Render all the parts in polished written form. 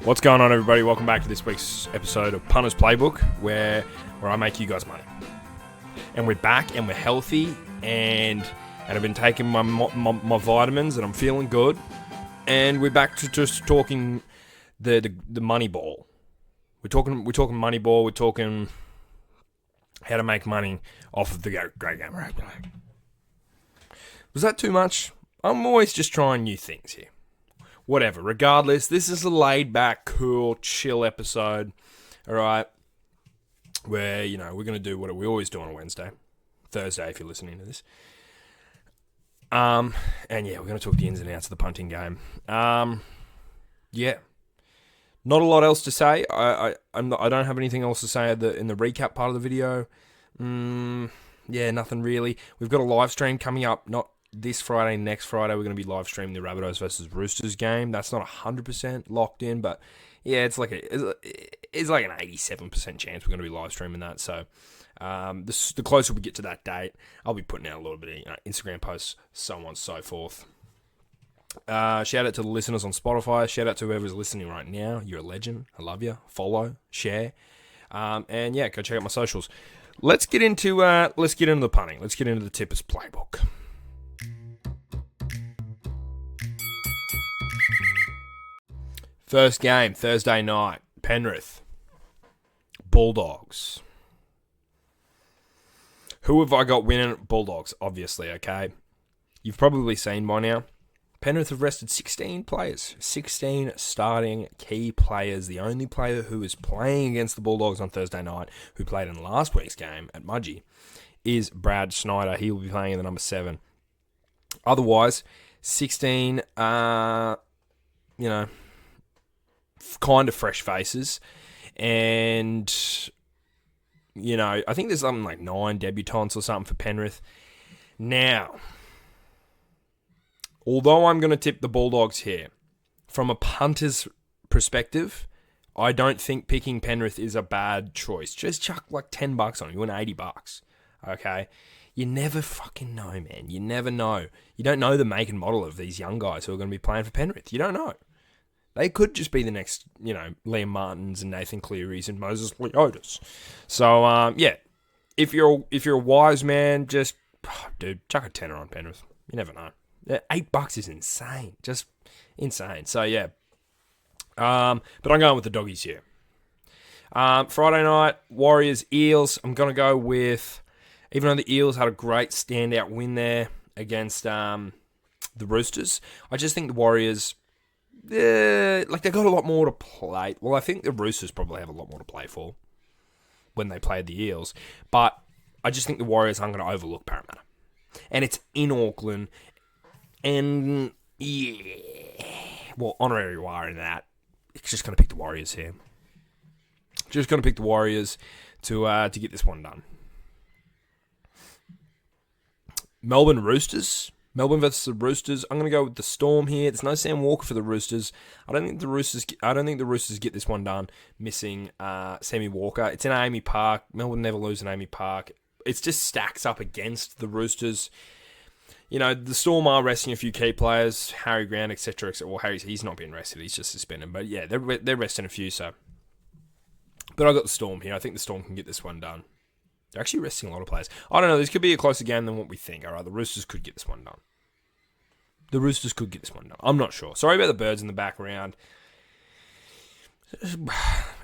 What's going on, everybody? Welcome back to this week's episode of Punters Playbook, where I make you guys money. And we're back, and we're healthy, and I've been taking my vitamins, and I'm feeling good. And we're back to just talking the money ball. We're talking money ball. We're talking how to make money off of the great game of Rugby League. Was that too much? I'm always just trying new things here. Whatever. Regardless, this is a laid-back, cool, chill episode. All right, where we're gonna do what we always do on a Wednesday, Thursday if you're listening to this. And yeah, we're gonna talk the ins and outs of the punting game. Yeah, not a lot else to say. I don't have anything else to say in the recap part of the video. Yeah, nothing really. We've got a live stream coming up. Not this Friday, next Friday, we're going to be live streaming the Rabbitohs versus Roosters game. That's not 100% locked in, but yeah, it's like an 87% chance we're going to be live streaming that. So the closer we get to that date, I'll be putting out a little bit of Instagram posts, so on and so forth. Shout out to the listeners on Spotify. Shout out to whoever's listening right now. You're a legend. I love you. Follow, share, and yeah, go check out my socials. Let's get into the punting. Let's get into the Tippers Playbook. First game, Thursday night, Penrith, Bulldogs. Who have I got winning? Bulldogs, obviously, okay? You've probably seen by now. Penrith have rested 16 players. 16 starting key players. The only player who is playing against the Bulldogs on Thursday night, who played in last week's game at Mudgee, is Brad Schneider. He will be playing in the number 7. Otherwise, 16, kind of fresh faces, and I think there's something like 9 debutants or something for Penrith. Now, although I'm going to tip the Bulldogs here, from a punter's perspective, I don't think picking Penrith is a bad choice. Just chuck like $10 on it. You win $80, okay? You never fucking know, man. You never know. You don't know the make and model of these young guys who are going to be playing for Penrith. You don't know. They could just be the next, Liam Martins and Nathan Clearys and Moses Leotas. So, yeah, if you're a wise man, just, dude, chuck a tenner on Penrith. You never know. $8 is insane, just insane. So yeah, but I'm going with the doggies here. Friday night, Warriors Eels. I'm gonna go with, even though the Eels had a great standout win there against the Roosters, I just think the Warriors. They've got a lot more to play. Well, I think the Roosters probably have a lot more to play for when they played the Eels. But I just think the Warriors aren't going to overlook Parramatta. And it's in Auckland. And, yeah. Well, honorary wire in that. It's just going to pick the Warriors here. Just going to pick the Warriors to get this one done. Melbourne Roosters. Melbourne versus the Roosters. I'm going to go with the Storm here. There's no Sam Walker for the Roosters. I don't think the Roosters get this one done missing Sammy Walker. It's in Amy Park. Melbourne never lose in Amy Park. It just stacks up against the Roosters. The Storm are resting a few key players, Harry Grant, etc. Well, he's not being rested. He's just suspended. But yeah, they're resting a few. So, but I got the Storm here. I think the Storm can get this one done. They're actually resting a lot of players. I don't know. This could be a closer game than what we think. All right, the Roosters could get this one done. I'm not sure. Sorry about the birds in the background.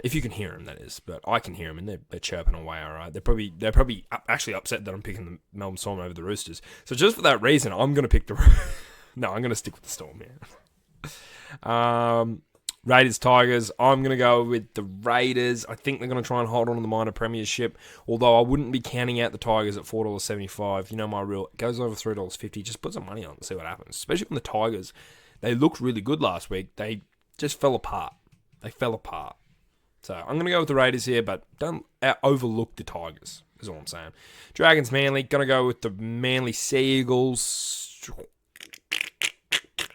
If you can hear them, that is. But I can hear them, and they're chirping away. All right. They're probably actually upset that I'm picking the Melbourne Storm over the Roosters. So just for that reason, I'm going to pick No, I'm going to stick with the Storm here. Raiders, Tigers. I'm going to go with the Raiders. I think they're going to try and hold on to the minor premiership, although I wouldn't be counting out the Tigers at $4.75. You know my rule. It goes over $3.50. Just put some money on and see what happens. Especially when the Tigers, they looked really good last week. They just fell apart. So I'm going to go with the Raiders here, but don't overlook the Tigers, is all I'm saying. Dragons, Manly. Going to go with the Manly Seagulls.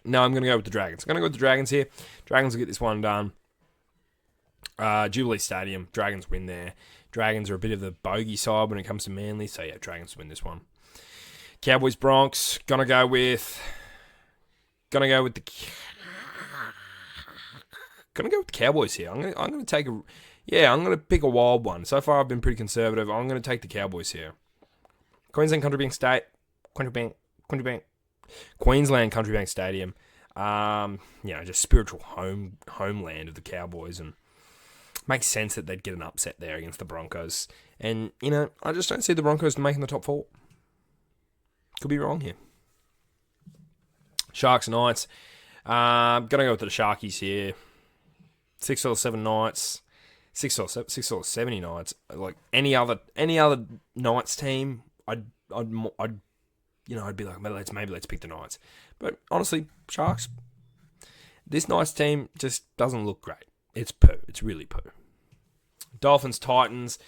No, I'm going to go with the Dragons. I'm going to go with the Dragons here. Dragons will get this one done. Jubilee Stadium. Dragons win there. Dragons are a bit of the bogey side when it comes to Manly. So, yeah, Dragons win this one. Cowboys, Bronx. Gonna go with the gonna go with the Cowboys here. I'm gonna take I'm gonna pick a wild one. So far, I've been pretty conservative. I'm gonna take the Cowboys here. Queensland Country Bank State, Queensland Country Bank Stadium. Just spiritual homeland of the Cowboys, and makes sense that they'd get an upset there against the Broncos. And I just don't see the Broncos making the top 4. Could be wrong here. Sharks Knights. Gonna go with the Sharkies here. $6.07 Knights. $6.70 Knights. Like any other Knights team, I'd be like, maybe let's pick the Knights. But honestly, Sharks. This Knights team just doesn't look great. It's poo. It's really poo. Dolphins Titans.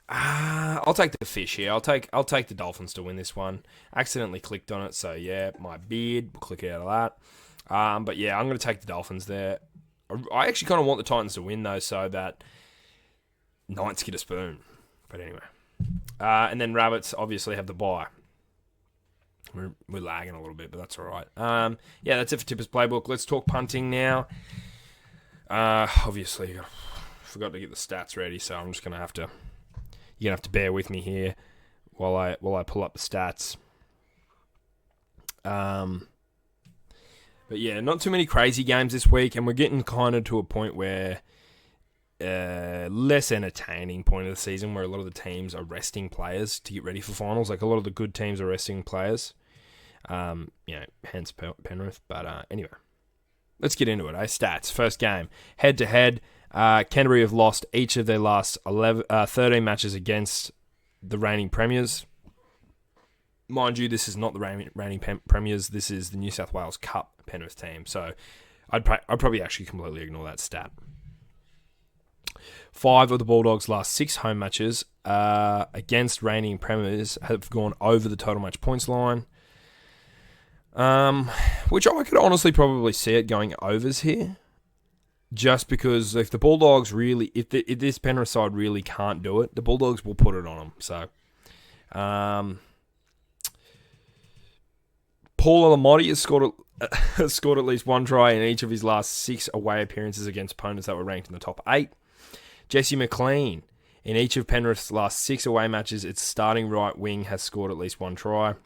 I'll take the fish here. I'll take the Dolphins to win this one. Accidentally clicked on it, so yeah, my beard. We'll click out of that. But yeah, I'm going to take the Dolphins there. I actually kind of want the Titans to win though, so that Knights get a spoon. But anyway, and then Rabbits obviously have the bye. We're lagging a little bit, but that's all right. That's it for Tippers Playbook. Let's talk punting now. Obviously, I forgot to get the stats ready, so I'm just gonna have to. You're gonna have to bear with me here while I pull up the stats. But yeah, not too many crazy games this week, and we're getting kind of to a point where less entertaining point of the season, where a lot of the teams are resting players to get ready for finals. Like a lot of the good teams are resting players. Hence Penrith. But anyway, let's get into it. Stats. First game, head to head. Canterbury have lost each of their last 13 matches against the reigning premiers. Mind you, this is not the reigning premiers. This is the New South Wales Cup Penrith team. So I'd probably actually completely ignore that stat. 5 of the Bulldogs' last 6 home matches against reigning premiers have gone over the total match points line. Which I could honestly probably see it going overs here. Just because if the Bulldogs really, if this Penrith side really can't do it, the Bulldogs will put it on them. So, Paul Alamotti has scored at least 1 try in each of his last 6 away appearances against opponents that were ranked in the top 8. Jesse McLean, in each of Penrith's last 6 away matches, its starting right wing has scored at least 1 try.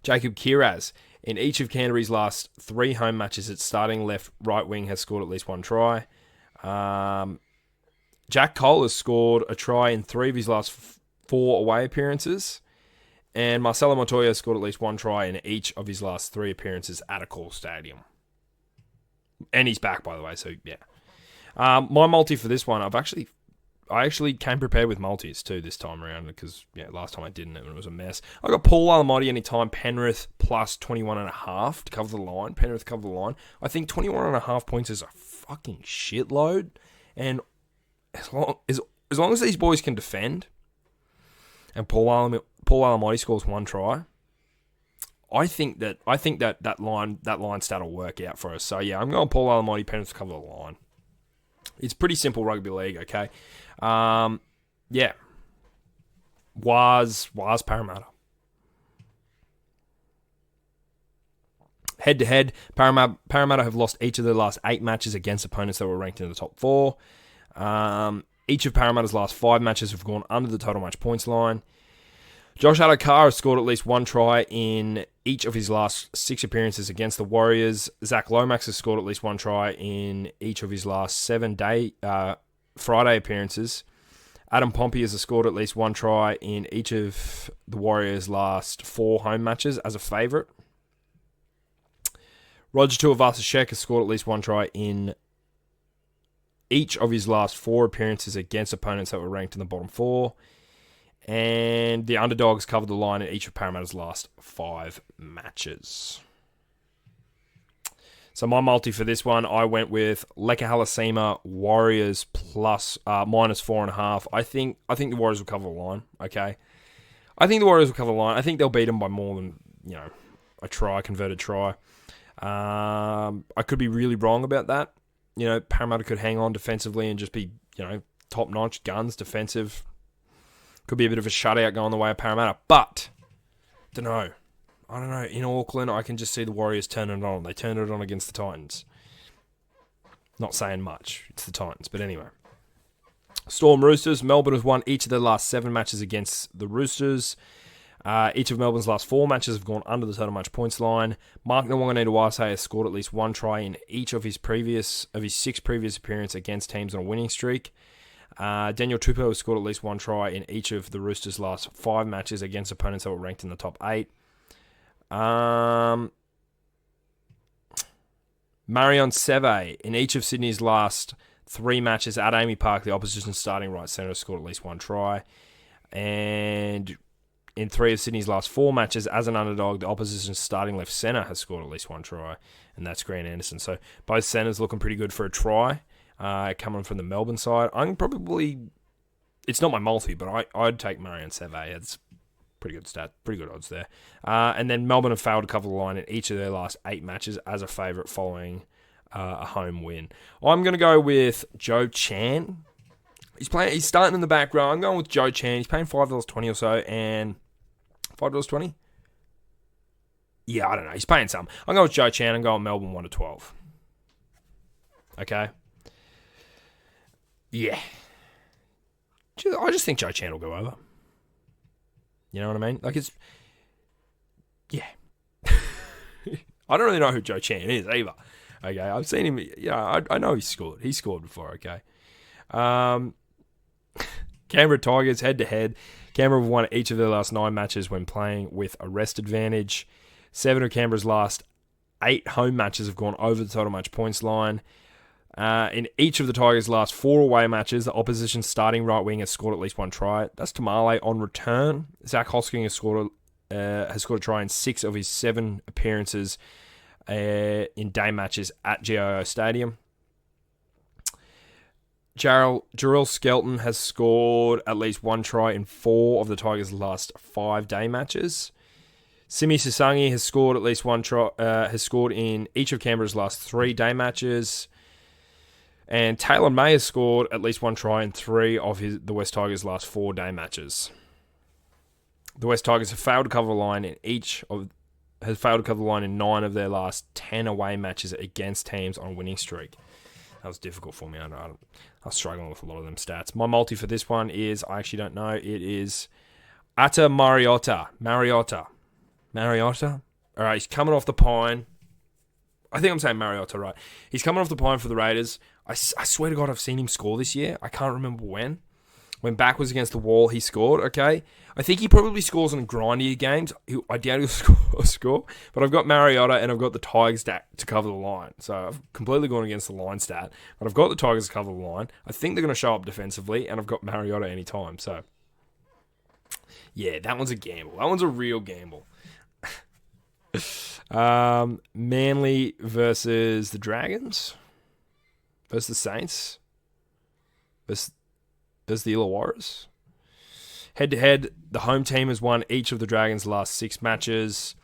Jacob Kiraz, in each of Canterbury's last 3 home matches, its starting right wing has scored at least 1 try. Jack Cole has scored a try in 3 of his last 4 away appearances. And Marcelo Montoya has scored at least 1 try in each of his last 3 appearances at a Call Stadium. And he's back, by the way, so yeah. My multi for this one, I actually came prepared with multis too this time around because last time I didn't and it was a mess. I got Paul Alamotti anytime, Penrith plus 21.5 to cover the line. Penrith cover the line. I think 21.5 points is a fucking shitload. And as long as these boys can defend and Paul Alamotti scores 1 try, I think that line stat will work out for us. So yeah, I'm going Paul Alamotti, Penrith to cover the line. It's pretty simple rugby league, okay? Was Parramatta. Head-to-head, Parramatta have lost each of their last 8 matches against opponents that were ranked in the top 4. Each of Parramatta's last 5 matches have gone under the total match points line. Josh Adokar has scored at least 1 try in each of his last 6 appearances against the Warriors. Zach Lomax has scored at least 1 try in each of his last 7 Friday appearances. Adam Pompey has scored at least 1 try in each of the Warriors' last 4 home matches as a favourite. Roger Tuivasa-Sheck has scored at least 1 try in each of his last 4 appearances against opponents that were ranked in the bottom 4. And the underdogs covered the line in each of Parramatta's last 5 matches. So my multi for this one, I went with Leka Halasima Warriors plus minus 4.5. I think the Warriors will cover the line. Okay, I think the Warriors will cover the line. I think they'll beat them by more than a converted try. I could be really wrong about that. Parramatta could hang on defensively and just be top notch guns defensive. Could be a bit of a shutout going the way of Parramatta, but I don't know. In Auckland, I can just see the Warriors turning it on. They turned it on against the Titans. Not saying much. It's the Titans. But anyway. Storm Roosters. Melbourne has won each of their last 7 matches against the Roosters. Each of Melbourne's last 4 matches have gone under the total match points line. Mark Nwanganita-Wase has scored at least 1 try in each of his 6 previous appearances against teams on a winning streak. Daniel Tupou has scored at least 1 try in each of the Roosters' last 5 matches against opponents that were ranked in the top 8. Marion Seve, in each of Sydney's last 3 matches at Amy Park, the opposition's starting right centre has scored at least 1 try. And in 3 of Sydney's last 4 matches as an underdog, the opposition's starting left centre has scored at least 1 try, and that's Grant Anderson. So both centres looking pretty good for a try. Coming from the Melbourne side, I'm probably... It's not my multi, but I'd take Marion Seve. It's pretty good stat, pretty good odds there. And then Melbourne have failed to cover the line in each of their last 8 matches as a favourite following a home win. I'm going to go with Joe Chan. He's starting in the back row. I'm going with Joe Chan. He's paying $5.20 or so, and $5.20? Yeah, I don't know. He's paying some. I'm going with Joe Chan. I'm going Melbourne 1-12. Okay. Yeah. I just think Joe Chan will go over. You know what I mean? Like, it's... Yeah. I don't really know who Joe Chan is either. Okay, I've seen him... Yeah, I know he's scored. He's scored before, okay? Canberra Tigers, head-to-head. Canberra have won each of their last 9 matches when playing with a rest advantage. 7 of Canberra's last 8 home matches have gone over the total match points line. In each of the Tigers' last 4 away matches, the opposition's starting right wing has scored at least 1 try. That's Tamale on return. Zach Hosking has scored a try in 6 of his 7 appearances in day matches at GIO Stadium. Jarrell Skelton has scored at least 1 try in 4 of the Tigers' last 5 day matches. Simi Sasangi has scored at least 1 try. Has scored in each of Canberra's last 3 day matches. And Taylor May has scored at least 1 try in 3 of the West Tigers' last 4 day matches. The West Tigers have failed to cover the line in 9 of their last 10 away matches against teams on a winning streak. That was difficult for me. I was struggling with a lot of them stats. My multi for this one is, I actually don't know, it is Atta Mariota. Mariota. All right, he's coming off the pine. I think I'm saying Mariota right. He's coming off the pine for the Raiders. I swear to God, I've seen him score this year. I can't remember when. When back was against the wall, he scored, okay? I think he probably scores in grindier games. I doubt he'll score. But I've got Mariota and I've got the Tigers stat to cover the line. So I've completely gone against the line stat. But I've got the Tigers to cover the line. I think they're going to show up defensively. And I've got Mariota anytime. So, yeah, that one's a gamble. That one's a real gamble. Manly versus the Dragons. Versus the Saints. Versus the Illawarras. Head-to-head, the home team has won each of the Dragons' last 6 matches.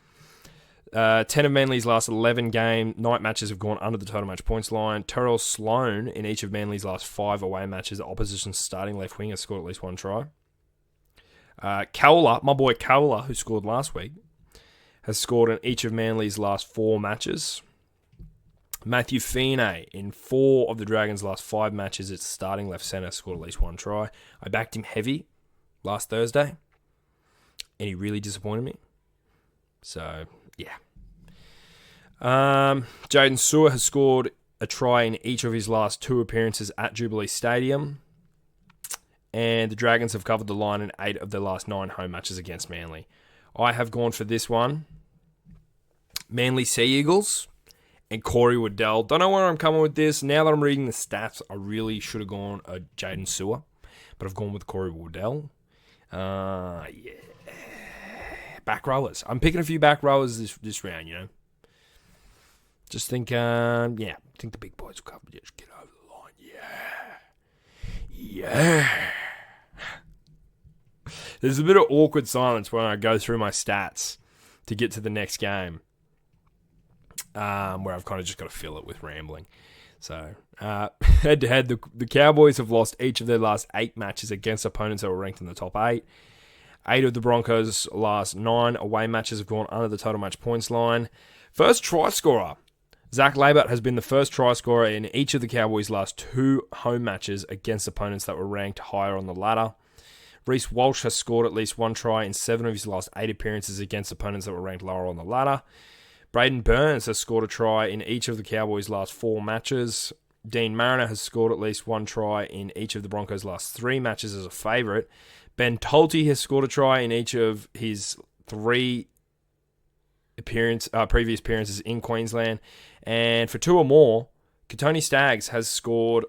10 of Manly's last 11 night matches have gone under the total match points line. Terrell Sloan, in each of Manly's last 5 away matches, the opposition's starting left wing has scored at least 1 try. Kaula, my boy Kaula, who scored last week, has scored in each of Manly's last 4 matches. Matthew Fine, in 4 of the Dragons' last 5 matches, its starting left centre, scored at least 1 try. I backed him heavy last Thursday, and he really disappointed me. So, yeah. Jaden Sewer has scored a try in each of his last 2 appearances at Jubilee Stadium, and the Dragons have covered the line in 8 of their last 9 home matches against Manly. I have gone for this one. Manly Sea Eagles and Corey Waddell. Don't know where I'm coming with this. Now that I'm reading the stats, I really should have gone Jaden Sewer, but I've gone with Corey Waddell. Yeah. Back rowers. I'm picking a few back rowers this round, you know. Just think, I think the big boys will cover. Just get over the line. Yeah. There's a bit of awkward silence when I go through my stats to get to the next game. Where I've kind of just got to fill it with rambling. So, head-to-head, the Cowboys have lost each of their last 8 matches against opponents that were ranked in the top 8. 8 of the Broncos' last 9 away matches have gone under the total match points line. First try scorer Zach Labert has been the first try scorer in each of the Cowboys' last 2 home matches against opponents that were ranked higher on the ladder. Reece Walsh has scored at least 1 try in 7 of his last 8 appearances against opponents that were ranked lower on the ladder. Braden Burns has scored a try in each of the Cowboys' last 4 matches. Dean Mariner has scored at least 1 try in each of the Broncos' last 3 matches as a favourite. Ben Tolte has scored a try in each of his 3 previous appearances in Queensland. And for 2 or more, Katoni Staggs has scored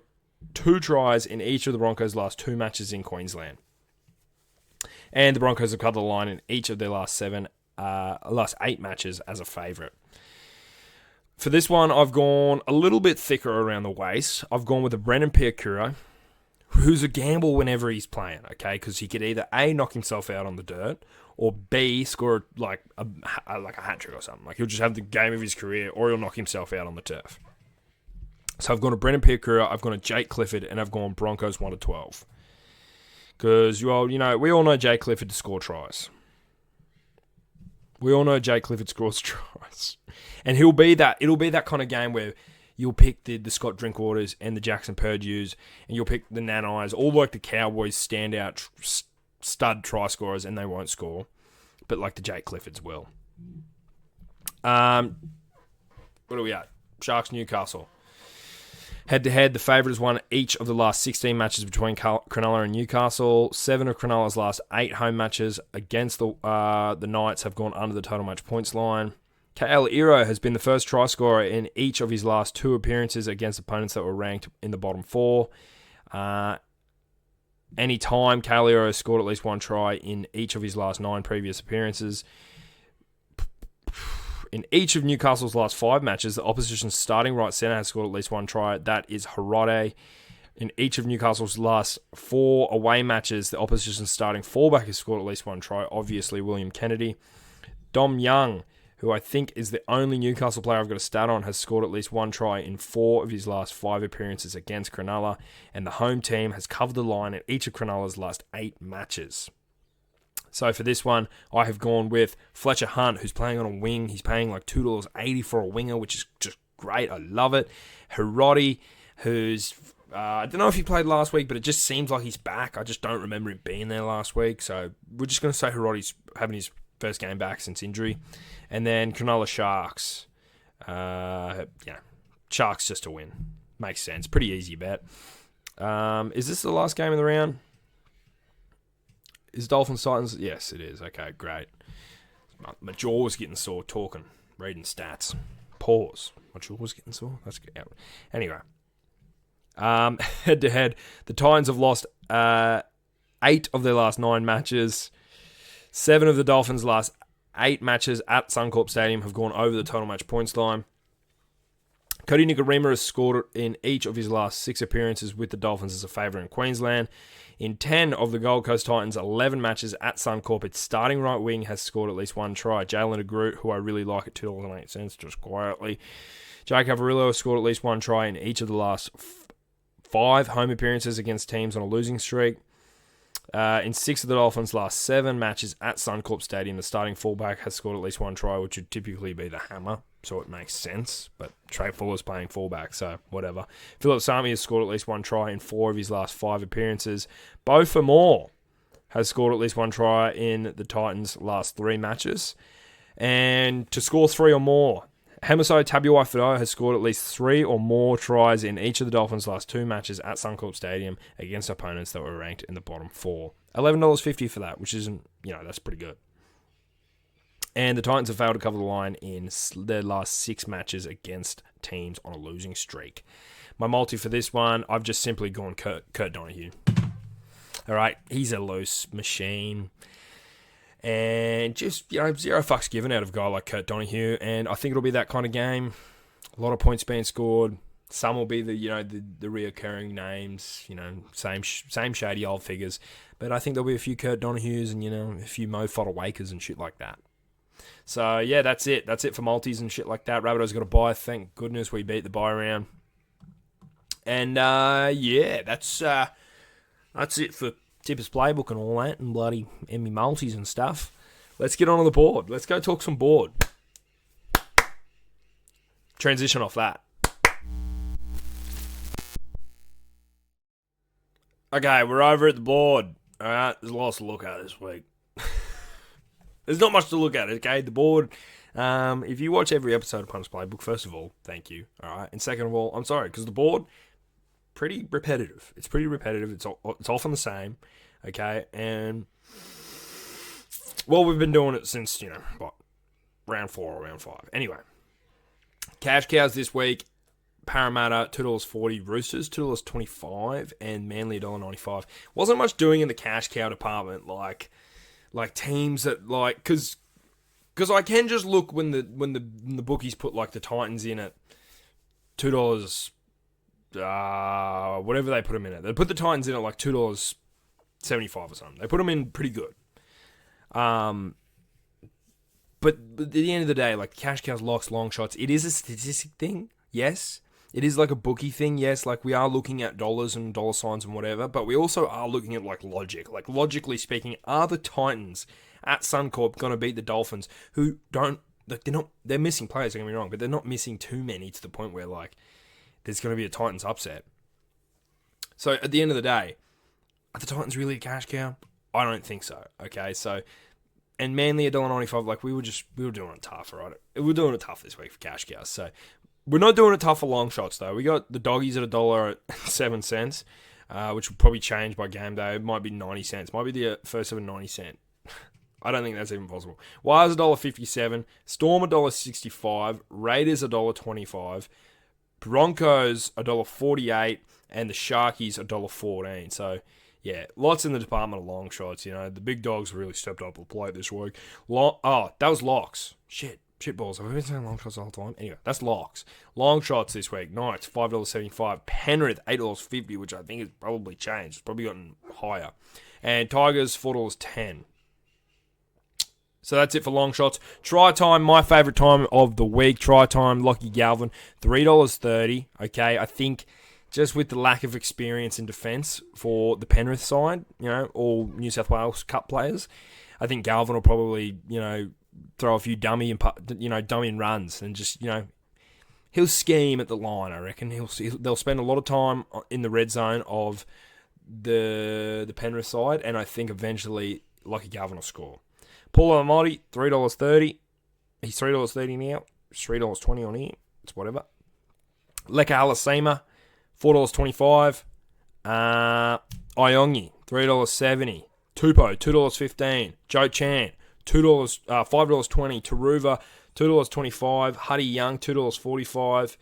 2 tries in each of the Broncos' last 2 matches in Queensland. And the Broncos have covered the line in each of their last 8 matches as a favourite. For this one, I've gone a little bit thicker around the waist. I've gone with a Brendan Piakura, who's a gamble whenever he's playing, okay? Because he could either A, knock himself out on the dirt, or B, score like a hat trick or something. Like he'll just have the game of his career, or he'll knock himself out on the turf. So I've gone to Brendan Piakura, I've gone to Jake Clifford, and I've gone Broncos 1-12. Because, we all know Jake Clifford to score tries. We all know Jake Clifford scores tries. And it'll be that kind of game where you'll pick the Scott Drinkwaters and the Jackson Purdues, and you'll pick the Nanais, all like the Cowboys standout stud try scorers, and they won't score. But like the Jake Cliffords will. What are we at? Sharks Newcastle. Head-to-head, the favourite has won each of the last 16 matches between Cronulla and Newcastle. 7 of Cronulla's last 8 home matches against the Knights have gone under the total match points line. KL Iro has been the first try scorer in each of his last 2 appearances against opponents that were ranked in the bottom 4. Any time KL Iro has scored at least 1 try in each of his last 9 previous appearances. In each of Newcastle's last 5 matches, the opposition's starting right centre has scored at least 1 try. That is Harade. In each of Newcastle's last 4 away matches, the opposition's starting fullback has scored at least 1 try. Obviously, William Kennedy. Dom Young, who I think is the only Newcastle player I've got a stat on, has scored at least 1 try in 4 of his last 5 appearances against Cronulla. And the home team has covered the line in each of Cronulla's last 8 matches. So for this one, I have gone with Fletcher Hunt, who's playing on a wing. He's paying like $2.80 for a winger, which is just great. I love it. Hiroti, who's... I don't know if he played last week, but it just seems like he's back. I just don't remember him being there last week. So we're just going to say Hiroti's having his first game back since injury. And then Cronulla Sharks. Sharks just to win. Makes sense. Pretty easy bet. Is this the last game of the round? Is Dolphins Titans? Yes, it is. Okay, great. My jaw was getting sore talking, reading stats. Pause. My jaw was getting sore? That's good. Anyway. Head to head, the Titans have lost 8 of their last 9 matches. 7 of the Dolphins' last 8 matches at Suncorp Stadium have gone over the total match points line. Cody Nikorima has scored in each of his last 6 appearances with the Dolphins as a favourite in Queensland. In 10 of the Gold Coast Titans' 11 matches at Suncorp, its starting right wing has scored at least 1 try. Jalen DeGroot, who I really like at $2.08, just quietly. Jake Avarillo has scored at least 1 try in each of the last 5 home appearances against teams on a losing streak. In 6 of the Dolphins' last 7 matches at Suncorp Stadium, the starting fullback has scored at least 1 try, which would typically be the hammer, so it makes sense. But Trey Fuller's playing fullback, so whatever. Philip Sami has scored at least 1 try in 4 of his last 5 appearances. Beau Fermor has scored at least 1 try in the Titans' last 3 matches. And to score 3 or more, Hemiso Tabuai-Fidow has scored at least 3 or more tries in each of the Dolphins' last 2 matches at Suncorp Stadium against opponents that were ranked in the bottom 4. $11.50 for that, which isn't, that's pretty good. And the Titans have failed to cover the line in their last 6 matches against teams on a losing streak. My multi for this one, I've just simply gone Kurt Donahue. All right, he's a loose machine. And just, zero fucks given out of a guy like Kurt Donahue. And I think it'll be that kind of game. A lot of points being scored. Some will be the reoccurring names, same shady old figures. But I think there'll be a few Kurt Donahues and, a few Mo Fodawakas and shit like that. So, yeah, that's it. That's it for multis and shit like that. Rabbitoh's got a bye. Thank goodness we beat the bye round. And, that's it for Tippers Playbook and all that, and bloody Emmy multis and stuff. Let's get on the board. Let's go talk some board. transition off that. Okay, we're over at the board. All right, there's lots to look at this week. There's not much to look at, okay? The board, if you watch every episode of Punters Playbook, first of all, thank you, all right? And second of all, I'm sorry, because the board, pretty repetitive. It's pretty repetitive. It's often the same, okay? And, well, we've been doing it since, round 4 or round 5. Anyway, cash cows this week. Parramatta, $2.40. Roosters, $2.25. And Manly, $1.95. Wasn't much doing in the cash cow department, like teams that, because I can just look when the bookies put, the Titans in at $2, whatever they put them in at. They put the Titans in at, $2.75 or something. They put them in pretty good. But at the end of the day, cash cows, locks, long shots, it is a statistic thing, yes. It is like a bookie thing, yes. We are looking at dollars and dollar signs and whatever, but we also are looking at logic. Logically speaking, are the Titans at Suncorp going to beat the Dolphins, who don't? They're missing players. Don't get me wrong, but they're not missing too many to the point where there's going to be a Titans upset. So at the end of the day, are the Titans really a cash cow? I don't think so. Okay, so. And Manly $1.95, we were doing it tough, right? We were doing it tough this week for cash cows. So we're not doing it tough for long shots, though. We got the doggies at $1.07, which will probably change by game day. It might be 90 cents. Might be the first of a 90 cent. I don't think that's even possible. Wires $1.57, Storm $1.65, Raiders $1.25, Broncos $1.48, and the Sharkies $1.14. So yeah, lots in the department of long shots. The big dogs really stepped up the plate this week. That was locks. Shit balls. Have I been saying long shots the whole time? Anyway, that's locks. Long shots this week. Knights, $5.75. Penrith, $8.50, which I think has probably changed. It's probably gotten higher. And Tigers, $4.10. So that's it for long shots. Try time, my favourite time of the week. Try time, Lockie Galvin, $3.30. Okay, I think just with the lack of experience in defence for the Penrith side, all New South Wales Cup players, I think Galvin will probably, throw a few dummy and runs and just, he'll scheme at the line, I reckon. They'll spend a lot of time in the red zone of the Penrith side, and I think eventually Lockie Galvin will score. Paul Almighty, $3.30. He's $3.30 now. It's $3.20 on here. It's whatever. Leka Alasima, $4.25. Iongi, $3.70. Tupou, $2.15. Joe Chan, $5.20. Taruva, $2.25. Huddy Young, $2.45.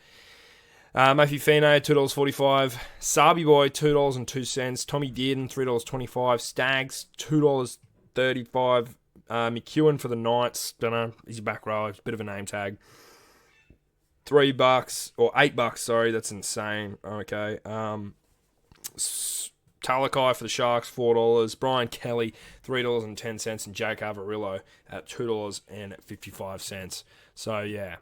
Matthew Fino, $2.45. Sabi Boy, $2.02. Tommy Dearden, $3.25. Stags, $2.35. McEwen for the Knights, don't know, he's a back row, it's a bit of a name tag. $3 or $8, sorry, that's insane. Okay. Talakai for the Sharks, $4. Brian Kelly, $3.10, and Jake Avarillo at $2.55. So yeah.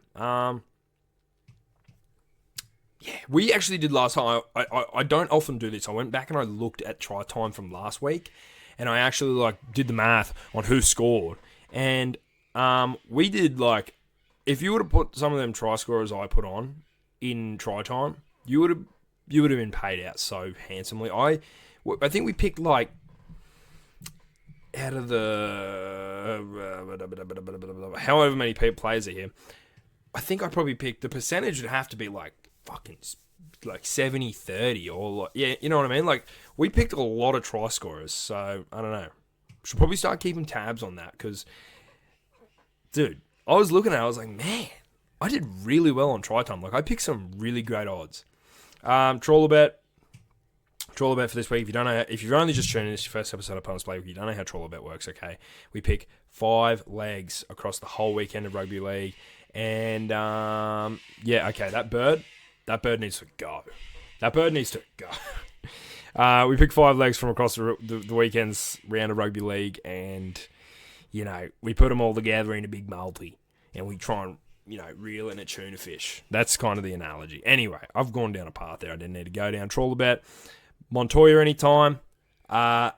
We actually did last time. I don't often do this. I went back and I looked at try time from last week, and I actually did the math on who scored. And we did if you would have put some of them try scorers I put on in try time, you would have been paid out so handsomely. I think we picked out of the however many players are here. I think I probably picked the percentage would have to be fucking 70-30 or you know what I mean? We picked a lot of try scorers, so I don't know. Should probably start keeping tabs on that because, dude, I was looking at it, I was like, man, I did really well on try time. I picked some really great odds. Trawler bet for this week. If you've only just tuned in, this your first episode of Punters Playbook, you don't know how Trawler bet works, okay? We pick 5 legs across the whole weekend of Rugby League. And, okay, that bird needs to go. We pick 5 legs from across the weekend's round of Rugby League, and, we put them all together in a big multi, and we try and, reel in a tuna fish. That's kind of the analogy. Anyway, I've gone down a path there I didn't need to go down. Trawler bet. Montoya anytime. Dallum,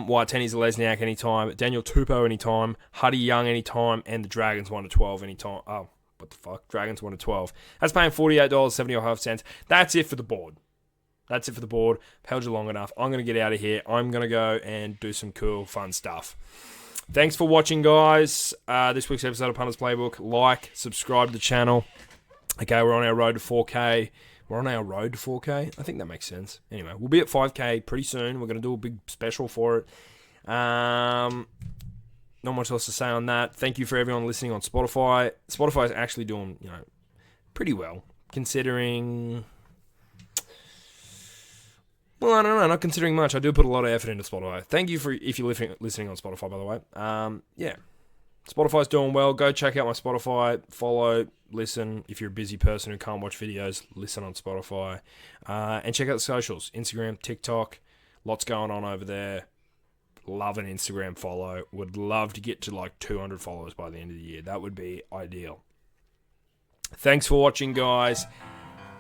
White-Tennies, anytime. Daniel Tupou anytime. Huddy Young anytime. And the Dragons 1-12 anytime. Oh, what the fuck? Dragons won at 12. That's paying $48.75. That's it for the board. That's it for the board. Held you long enough. I'm going to get out of here. I'm going to go and do some cool, fun stuff. Thanks for watching, guys. This week's episode of Punters Playbook. Like, subscribe to the channel. Okay, we're on our road to 4K. We're on our road to 4K. I think that makes sense. Anyway, we'll be at 5K pretty soon. We're going to do a big special for it. Not much else to say on that. Thank you for everyone listening on Spotify. Spotify is actually doing, pretty well, considering... Well, I don't know, not considering much. I do put a lot of effort into Spotify. Thank you if you're listening on Spotify, by the way. Yeah. Spotify's doing well. Go check out my Spotify. Follow, listen. If you're a busy person who can't watch videos, listen on Spotify. And check out the socials. Instagram, TikTok. Lots going on over there. Love an Instagram follow. Would love to get to like 200 followers by the end of the year. That would be ideal. Thanks for watching, guys.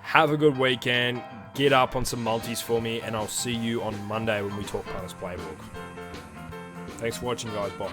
Have a good weekend. Get up on some multis for me, and I'll see you on Monday when we talk Punters Playbook. Thanks for watching, guys. Bye.